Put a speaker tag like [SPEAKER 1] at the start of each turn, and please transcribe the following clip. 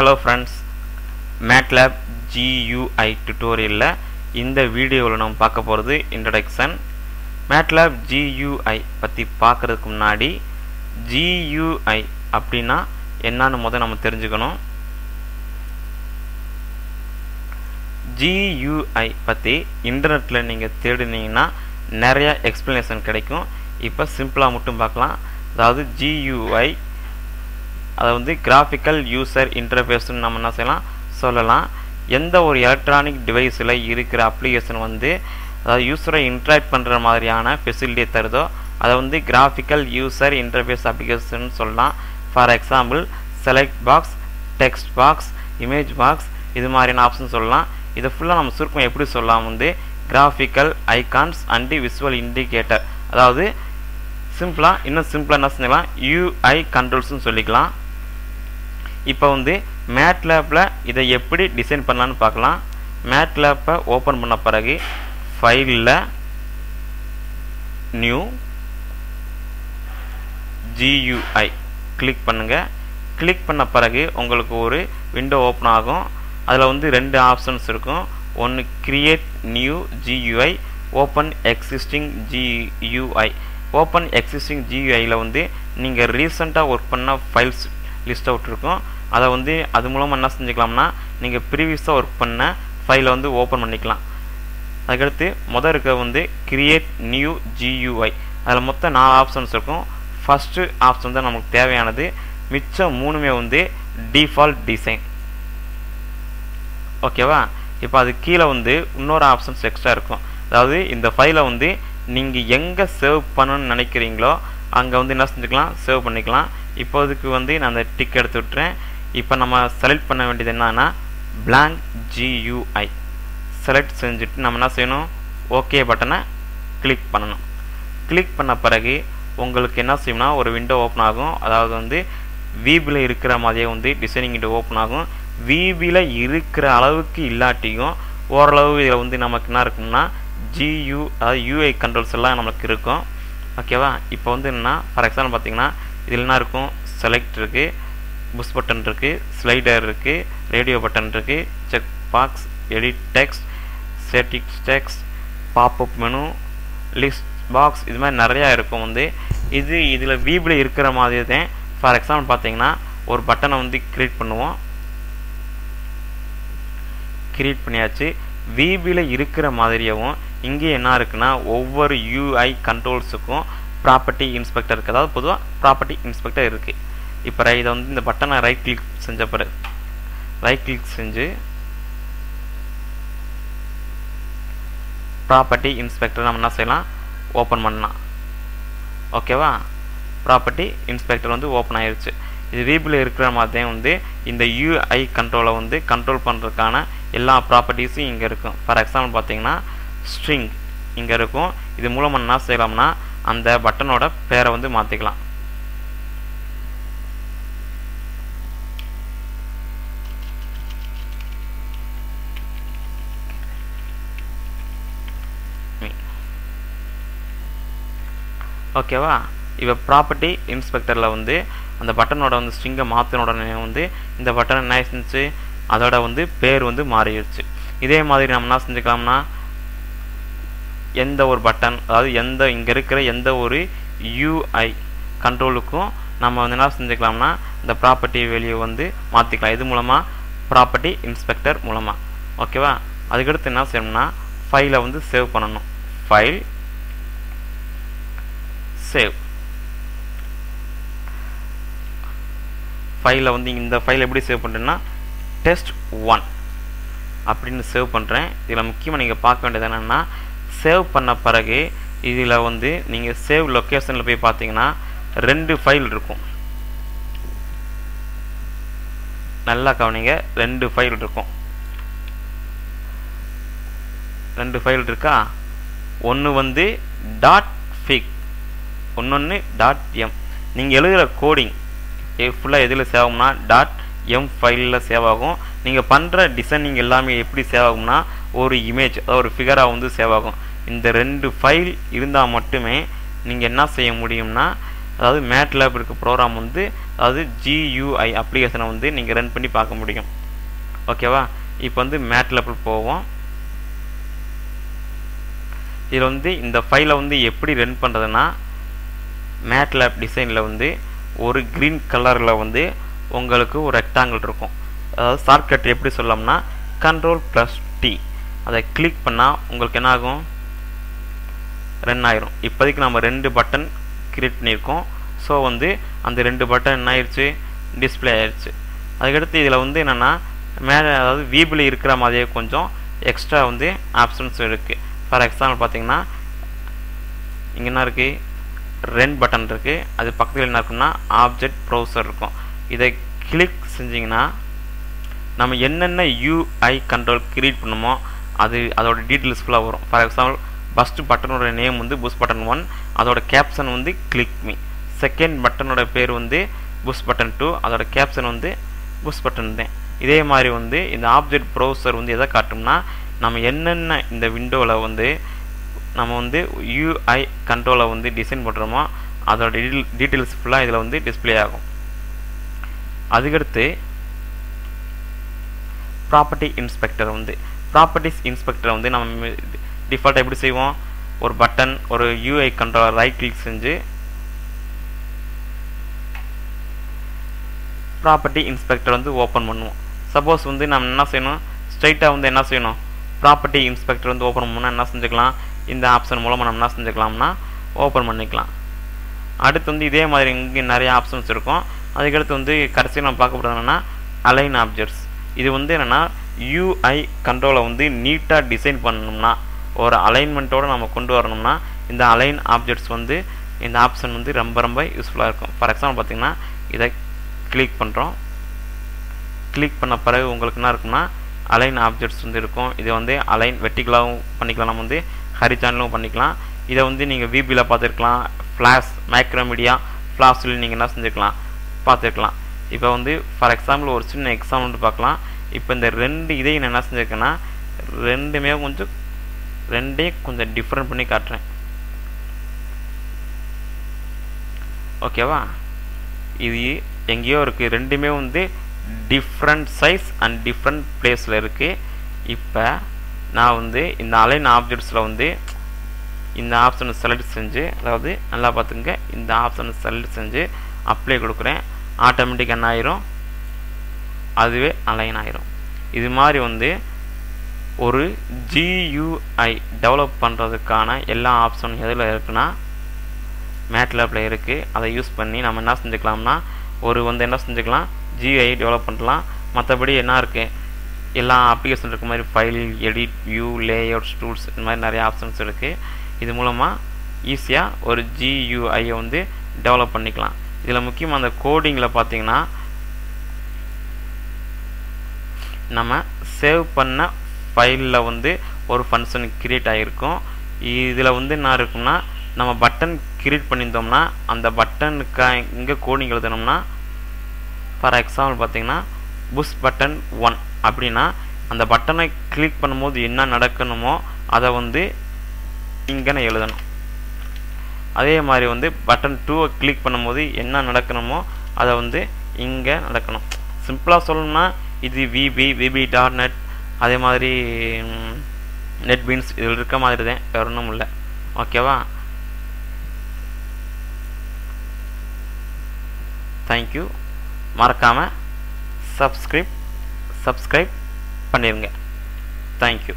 [SPEAKER 1] Hello friends, MATLAB GUI tutorial இந்த வீடியோவில் நம்ம பார்க்க போகிறது introduction. MATLAB GUI பற்றி பார்க்கறதுக்கு முன்னாடி GUI அப்படின்னா என்னன்னு முதல்ல நம்ம தெரிஞ்சுக்கணும். GUI பற்றி இன்டர்நெட்டில் நீங்கள் தேடினீங்கன்னா நிறைய எக்ஸ்பிளனேஷன் கிடைக்கும். இப்போ சிம்பிளாக மட்டும் பார்க்கலாம். அதாவது GUI அது வந்து கிராஃபிக்கல் யூசர் இன்டர்ஃபேஸ்னு நம்ம என்ன செய்யலாம் சொல்லலாம். எந்த ஒரு எலக்ட்ரானிக் டிவைஸில் இருக்கிற அப்ளிகேஷன் வந்து அதாவது யூஸரை இன்ட்ராக்ட் பண்ணுற மாதிரியான ஃபெசிலிட்டியை தருதோ அதை வந்து கிராஃபிக்கல் யூசர் இன்டர்ஃபேஸ் அப்ளிகேஷன் சொல்லலாம். For example select box, text box, image box இது மாதிரியான ஆப்ஷன் சொல்லலாம். இதை ஃபுல்லாக நம்ம சுருக்கம் எப்படி சொல்லலாம் வந்து graphical icons and visual indicator, அதாவது சிம்பிளாக இன்னும் சிம்பிளாக என்ன செஞ்சலாம் UI கண்ட்ரோல்ஸ்னு சொல்லிக்கலாம். இப்போ வந்து மேட்லேபில் இதை எப்படி டிசைன் பண்ணலான்னு பார்க்கலாம். மேட்லேப்பை ஓப்பன் பண்ண பிறகு ஃபைலில் நியூ GUI கிளிக் பண்ணுங்கள். கிளிக் பண்ண பிறகு உங்களுக்கு ஒரு விண்டோ ஓப்பன் ஆகும். அதில் வந்து ரெண்டு ஆப்ஷன்ஸ் இருக்கும். ஒன்று create new GUI, open existing GUI. Open existing GUIயில் வந்து நீங்கள் ரீசெண்டாக ஒர்க் பண்ண ஃபைல்ஸ் லிஸ்ட் அவுட் இருக்கும். அதை வந்து அது மூலமாக என்ன செஞ்சுக்கலாம்னா நீங்கள் ப்ரீவியஸாக ஒர்க் பண்ண ஃபைலை வந்து ஓப்பன் பண்ணிக்கலாம். அதுக்கடுத்து முதல் இருக்க வந்து கிரியேட் நியூ GUI. அதில் மொத்தம் 4 ஆப்ஷன்ஸ் இருக்கும். ஃபஸ்ட்டு ஆப்ஷன் தான் நமக்கு தேவையானது. மிச்சம் 3மே வந்து டிஃபால்ட் டிசைன். ஓகேவா? இப்போ அது கீழே வந்து இன்னொரு ஆப்ஷன்ஸ் எக்ஸ்ட்ரா இருக்கும். அதாவது இந்த ஃபைலை வந்து நீங்கள் எங்கே சேவ் பண்ணணும்னு நினைக்கிறீங்களோ அங்கே வந்து என்ன செஞ்சுக்கலாம் சேவ் பண்ணிக்கலாம். இப்போதுக்கு வந்து நான் அந்த டிக் எடுத்து விட்டுறேன். இப்போ நம்ம செலக்ட் பண்ண வேண்டியது என்னன்னா blank GUI செலக்ட் செஞ்சுட்டு நம்ம என்ன செய்யணும் ஓகே பட்டனை கிளிக் பண்ணணும். கிளிக் பண்ண பிறகு உங்களுக்கு என்ன செய்யணும்னா ஒரு விண்டோ ஓப்பன் ஆகும். அதாவது வந்து விபியில் இருக்கிற மாதிரியே வந்து டிசைனிங் விண்டோ ஓப்பன் ஆகும். விபியில் இருக்கிற அளவுக்கு இல்லாட்டியும் ஓரளவு இதில் வந்து நமக்கு என்ன இருக்கும்னா அதாவது UI கண்ட்ரோல்ஸ் எல்லாம் நமக்கு இருக்கும். ஓகேவா? இப்போ வந்து என்னன்னா ஃபார் எக்ஸாம்பிள் பார்த்தீங்கன்னா இதில் என்ன இருக்கும் செலக்ட் இருக்குது, புஷ் பட்டன் இருக்குது, ஸ்லைடர் இருக்குது, ரேடியோ பட்டன் இருக்குது, check box, edit text, static text, pop-up menu, list box இது மாதிரி நிறையா இருக்கும். வந்து இதில் விபியில் இருக்கிற மாதிரி தான். ஃபார் எக்ஸாம்பிள் பார்த்தீங்கன்னா ஒரு பட்டனை வந்து கிரியேட் பண்ணுவோம். கிரியேட் பண்ணியாச்சு. விபியில் இருக்கிற மாதிரியாகவும் இங்கே என்ன இருக்குன்னா ஒவ்வொரு UI கண்ட்ரோல்ஸுக்கும் ப்ராப்பர்ட்டி இன்ஸ்பெக்டர் இருக்குது. அதாவது பொதுவாக ப்ராப்பர்ட்டி இன்ஸ்பெக்டர் இருக்குது. இப்போ இதை வந்து இந்த பட்டனை ரைட் கிளிக் செஞ்ச பிறகு ரைட் கிளிக் செஞ்சு ப்ராப்பர்ட்டி இன்ஸ்பெக்டர் நம்ம என்ன செய்யலாம் ஓப்பன் பண்ணலாம். ஓகேவா? ப்ராப்பர்ட்டி இன்ஸ்பெக்டர் வந்து ஓப்பன் ஆயிடுச்சு. இது விபியில் இருக்கிற மாதிரி தான் வந்து இந்த UI கண்ட்ரோலை வந்து கண்ட்ரோல் பண்ணுறதுக்கான எல்லா ப்ராப்பர்ட்டிஸும் இங்கே இருக்கும். ஃபார் எக்ஸாம்பிள் பார்த்தீங்கன்னா ஸ்ட்ரிங் இங்கே இருக்கும். இது மூலமாக என்ன செய்யலாம்னா அந்த பட்டனோட பேரை வந்து மாற்றிக்கலாம். ஓகேவா? இப்போ ப்ராப்பர்ட்டி இன்ஸ்பெக்டரில் வந்து அந்த பட்டனோட வந்து ஸ்ட்ரிங்கை மாற்றின உடனே வந்து இந்த பட்டன் என்ன செஞ்சு அதோட வந்து பேர் வந்து மாறிடுச்சு. இதே மாதிரி நம்ம என்ன செஞ்சுக்கலாம்னா எந்த ஒரு பட்டன் அதாவது இங்கே இருக்கிற எந்த ஒரு UI கண்ட்ரோலுக்கும் நம்ம வந்து என்ன செஞ்சுக்கலாம்னா இந்த ப்ராப்பர்ட்டி வேல்யூ வந்து மாற்றிக்கலாம். இது மூலமாக ப்ராப்பர்ட்டி இன்ஸ்பெக்டர் மூலமாக. ஓகேவா? அதுக்கடுத்து என்ன செய்யணும்னா ஃபைலை வந்து சேவ் பண்ணணும். File save. ஃபைலை வந்து இந்த ஃபைல் எப்படி சேவ் பண்ணுறேன்னா test1 அப்படின்னு சேவ் பண்ணுறேன். இதில் முக்கியமாக நீங்கள் பார்க்க வேண்டியது என்னென்னா சேவ் பண்ண பிறகு இதில் வந்து நீங்கள் சேவ் லொக்கேஷனில் போய் பார்த்தீங்கன்னா 2 ஃபைல் இருக்கும். நல்லா கவனிங்க, 2 ஃபைல் இருக்கும். 2 ஃபைல் இருக்கா? ஒன்று வந்து .fig, இன்னொன்று .m. நீங்கள் எழுதுகிற கோடிங் ஃபுல்லாக எதில் சேவ் ஆகும்னா .m ஃபைலில் சேவ் ஆகும். நீங்கள் பண்ணுற டிசைனிங் எல்லாமே எப்படி சேவ் ஆகும்னா ஒரு இமேஜ் அதாவது ஒரு ஃபிகராக வந்து சேவ் ஆகும். இந்த 2 ஃபைல் இருந்தால் மட்டுமே நீங்கள் என்ன செய்ய முடியும்னா அதாவது மேட்லேப் இருக்க ப்ரோக்ராம் வந்து அதாவது GUI அப்ளிகேஷனை வந்து நீங்கள் ரன் பண்ணி பார்க்க முடியும். ஓகேவா? இப்போ வந்து மேட்லேப் போவோம். இதில் வந்து இந்த ஃபைலை வந்து எப்படி ரன் பண்ணுறதுன்னா மேட்லேப் டிசைனில் வந்து ஒரு க்ரீன் கலரில் வந்து உங்களுக்கு ஒரு ரெக்டாங்கிள் இருக்கும். அதாவது ஷார்ட்கட் எப்படி சொல்லலாம்னா Ctrl+T அதை கிளிக் பண்ணால் உங்களுக்கு என்ன ஆகும், ரன் ஆயிரும். இப்போதைக்கு நம்ம 2 பட்டன் கிரியேட் பண்ணியிருக்கோம். ஸோ வந்து அந்த 2 பட்டன் என்ன ஆயிடுச்சு, டிஸ்பிளே ஆயிடுச்சு. அதுக்கடுத்து இதில் வந்து என்னென்னா மேலே அதாவது விபியில் இருக்கிற மாதிரியே கொஞ்சம் எக்ஸ்ட்ரா வந்து ஆப்ஷன்ஸ் இருக்குது. ஃபார் எக்ஸாம்பிள் பார்த்தீங்கன்னா இங்கே என்ன இருக்குது, ரென் பட்டன் இருக்குது. அது பக்கத்தில் என்ன இருக்குன்னா ஆப்ஜெக்ட் ப்ரௌசர் இருக்கும். இதை கிளிக் செஞ்சிங்கன்னா நம்ம என்னென்ன UI கண்ட்ரோல் கிரியேட் பண்ணுமோ அதோட டீட்டெயில்ஸ் ஃபுல்லாக வரும். ஃபார் எக்ஸாம்பிள் ஃபஸ்ட்டு பட்டனோட நேம் வந்து புஷ் பட்டன் 1, அதோட கேப்ஷன் வந்து கிளிக் மீ. செகண்ட் பட்டனோட பேர் வந்து புஷ் பட்டன் 2, அதோட கேப்ஷன் வந்து புஷ் பட்டன் தான். இதே மாதிரி வந்து இந்த ஆப்ஜெக்ட் ப்ரௌசர் வந்து எதை காட்டும்னா நம்ம என்னென்ன இந்த விண்டோவில் வந்து நம்ம வந்து UI கண்ட்ரோலை வந்து டிசைன் பண்ணுறோமோ அதோட டீட்டெயில்ஸ் ஃபுல்லாக இதில் வந்து டிஸ்பிளே ஆகும். அதுக்கடுத்து ப்ராப்பர்ட்டி இன்ஸ்பெக்டர் வந்து நம்ம டிஃபால்ட்டாக எப்படி செய்வோம், ஒரு பட்டன் ஒரு UI கண்ட்ரோலர் ரைட் கிளிக் செஞ்சு ப்ராப்பர்ட்டி இன்ஸ்பெக்டர் வந்து ஓப்பன் பண்ணுவோம். சப்போஸ் வந்து நம்ம என்ன செய்யணும், ஸ்ட்ரைட்டாக வந்து என்ன செய்யணும், ப்ராப்பர்ட்டி இன்ஸ்பெக்டர் வந்து ஓப்பன் பண்ணால் என்ன செஞ்சுக்கலாம், இந்த ஆப்ஷன் மூலமாக நம்ம என்ன செஞ்சுக்கலாம்னா ஓப்பன் பண்ணிக்கலாம். அடுத்து வந்து இதே மாதிரி இங்கே நிறைய ஆப்ஷன்ஸ் இருக்கும். அதுக்கடுத்து வந்து கடைசியாக நம்ம பார்க்க போகிறது என்னென்னா அலைன் ஆப்ஜெக்ட்ஸ். இது வந்து என்னென்னா UI கண்ட்ரோலை வந்து நீட்டாக டிசைன் பண்ணணும்னா ஒரு அலைன்மெண்ட்டோடு நம்ம கொண்டு வரணும்னா இந்த அலைன் ஆப்ஜெக்ட்ஸ் வந்து இந்த ஆப்ஷன் வந்து ரொம்ப யூஸ்ஃபுல்லாக இருக்கும். ஃபார் எக்ஸாம்பிள் பார்த்திங்கன்னா இதை கிளிக் பண்ணுறோம். கிளிக் பண்ண பிறகு உங்களுக்கு என்ன இருக்குன்னா அலைன் ஆப்ஜெக்ட்ஸ் வந்து இருக்கும். இதை வந்து அலைன் வெர்டிகலாகவும் பண்ணிக்கலாம், நம்ம வந்து ஹரிசாண்டலும் பண்ணிக்கலாம். இதை வந்து நீங்கள் விபியில் பார்த்துருக்கலாம், ஃப்ளாஷ் மேக்ரோமீடியா ஃப்ளாஷில் நீங்கள் என்ன செஞ்சுக்கலாம் பார்த்துருக்கலாம். இப்போ வந்து ஃபார் எக்ஸாம்பிள் ஒரு சின்ன எக்ஸாம்பிள் பார்க்கலாம். இப்போ இந்த 2 இதையும் நான் என்ன செஞ்சுருக்கேன்னா ரெண்டையும் கொஞ்சம் டிஃப்ரெண்ட் பண்ணி காட்டுறேன். ஓகேவா? இது எங்கேயோ இருக்குது, ரெண்டுமே வந்து டிஃப்ரெண்ட் சைஸ் அண்ட் டிஃப்ரெண்ட் பிளேஸில் இருக்குது. இப்போ நான் வந்து இந்த அலைன் ஆப்ஜெக்ட்ஸில் வந்து இந்த ஆப்ஷனை செலக்ட் செஞ்சு, அதாவது நல்லா பார்த்துங்க, இந்த ஆப்ஷனை செலக்ட் செஞ்சு அப்ளை கொடுக்குறேன். ஆட்டோமேட்டிக் என்ன ஆயிரும், அதுவே அலைன் ஆயிரும். இது மாதிரி வந்து ஒரு GUI டெவலப் பண்ணுறதுக்கான எல்லா ஆப்ஷனும் எதில் இருக்குன்னா மேட்லேப்பில் இருக்குது. அதை யூஸ் பண்ணி நம்ம என்ன செஞ்சுக்கலாம்னா வந்து என்ன செஞ்சுக்கலாம், GUI டெவலப் பண்ணலாம். மற்றபடி என்ன இருக்குது, எல்லா அப்ளிகேஷன் இருக்க மாதிரி file, edit, view, layouts, tools, இந்த மாதிரி நிறைய ஆப்ஷன்ஸ் இருக்குது. இது மூலமாக ஈஸியாக ஒரு GUI வந்து டெவலப் பண்ணிக்கலாம். இதில் முக்கியமாக அந்த கோடிங்கில் பார்த்தீங்கன்னா நம்ம சேவ் பண்ண ஃபைலில் வந்து ஒரு ஃபங்க்ஷன் கிரியேட் ஆகிருக்கும். இதில் வந்து என்ன இருக்குன்னா நம்ம பட்டன் கிரியேட் பண்ணியிருந்தோம்னா அந்த பட்டனுக்கு இங்கே கோடிங் எழுதணும்னா ஃபார் எக்ஸாம்பிள் பார்த்தீங்கன்னா புஷ் பட்டன் 1 அப்படின்னா அந்த பட்டனை கிளிக் பண்ணும்போது என்ன நடக்கணுமோ அதை வந்து இங்கே நான் எழுதணும். அதே மாதிரி வந்து பட்டன் 2 கிளிக் பண்ணும்போது என்ன நடக்கணுமோ அதை வந்து இங்கே நடக்கணும். சிம்பிளாக சொல்லணும்னா இது VB.NET அதே மாதிரி NetBeans இதில் இருக்க மாதிரி தான், வேறு ஒன்றும் இல்லை. ஓகேவா? தேங்க்யூ. மறக்காமல் சப்ஸ்கிரைப் பண்ணிடுங்க. தேங்க்யூ.